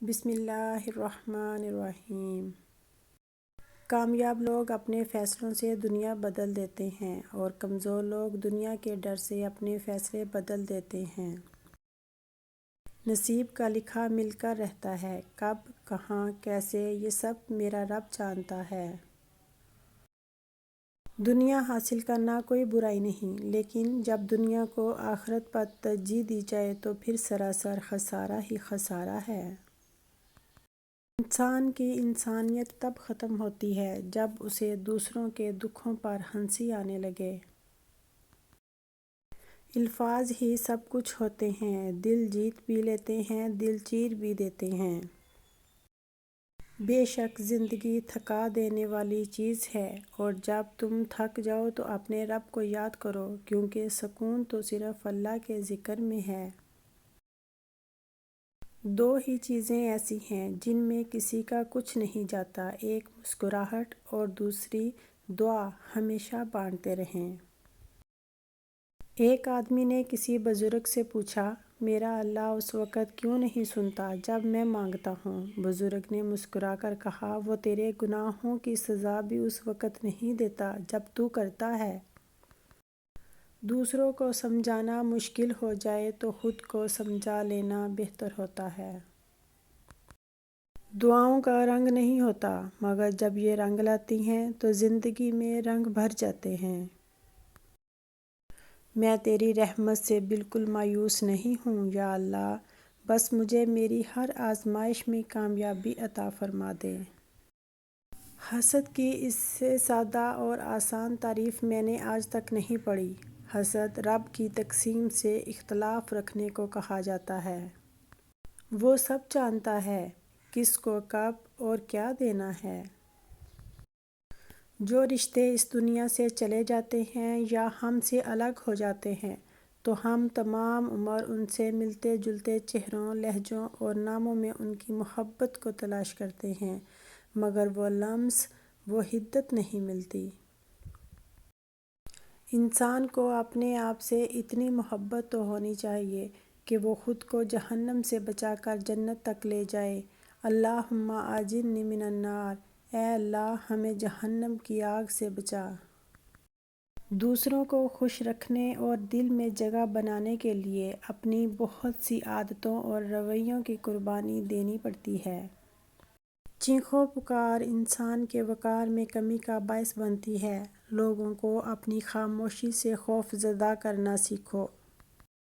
بسم اللہ الرحمن الرحیم۔ کامیاب لوگ اپنے فیصلوں سے دنیا بدل دیتے ہیں اور کمزور لوگ دنیا کے ڈر سے اپنے فیصلے بدل دیتے ہیں۔ نصیب کا لکھا مل کر رہتا ہے، کب، کہاں، کیسے، یہ سب میرا رب جانتا ہے۔ دنیا حاصل کرنا کوئی برائی نہیں، لیکن جب دنیا کو آخرت پر ترجیح دی جائے تو پھر سراسر خسارہ ہی خسارہ ہے۔ انسان کی انسانیت تب ختم ہوتی ہے جب اسے دوسروں کے دکھوں پر ہنسی آنے لگے۔ الفاظ ہی سب کچھ ہوتے ہیں، دل جیت بھی لیتے ہیں، دل چیر بھی دیتے ہیں۔ بے شک زندگی تھکا دینے والی چیز ہے، اور جب تم تھک جاؤ تو اپنے رب کو یاد کرو، کیونکہ سکون تو صرف اللہ کے ذکر میں ہے۔ دو ہی چیزیں ایسی ہیں جن میں کسی کا کچھ نہیں جاتا، ایک مسکراہٹ اور دوسری دعا، ہمیشہ بانٹتے رہیں۔ ایک آدمی نے کسی بزرگ سے پوچھا، میرا اللہ اس وقت کیوں نہیں سنتا جب میں مانگتا ہوں؟ بزرگ نے مسکرا کر کہا، وہ تیرے گناہوں کی سزا بھی اس وقت نہیں دیتا جب تو کرتا ہے۔ دوسروں کو سمجھانا مشکل ہو جائے تو خود کو سمجھا لینا بہتر ہوتا ہے۔ دعاؤں کا رنگ نہیں ہوتا، مگر جب یہ رنگ لاتی ہیں تو زندگی میں رنگ بھر جاتے ہیں۔ میں تیری رحمت سے بالکل مایوس نہیں ہوں یا اللہ، بس مجھے میری ہر آزمائش میں کامیابی عطا فرما دے۔ حسد کی اس سے سادہ اور آسان تعریف میں نے آج تک نہیں پڑھی۔ حسد رب کی تقسیم سے اختلاف رکھنے کو کہا جاتا ہے۔ وہ سب جانتا ہے، کس کو کب اور کیا دینا ہے۔ جو رشتے اس دنیا سے چلے جاتے ہیں یا ہم سے الگ ہو جاتے ہیں تو ہم تمام عمر ان سے ملتے جلتے چہروں، لہجوں اور ناموں میں ان کی محبت کو تلاش کرتے ہیں، مگر وہ لمس، وہ حدت نہیں ملتی۔ انسان کو اپنے آپ سے اتنی محبت تو ہونی چاہیے کہ وہ خود کو جہنم سے بچا کر جنت تک لے جائے۔ اللہم اجرنی من النار، اے اللہ ہمیں جہنم کی آگ سے بچا۔ دوسروں کو خوش رکھنے اور دل میں جگہ بنانے کے لیے اپنی بہت سی عادتوں اور رویوں کی قربانی دینی پڑتی ہے۔ چیخو پکار انسان کے وقار میں کمی کا باعث بنتی ہے۔ لوگوں کو اپنی خاموشی سے خوف زدہ کرنا سیکھو۔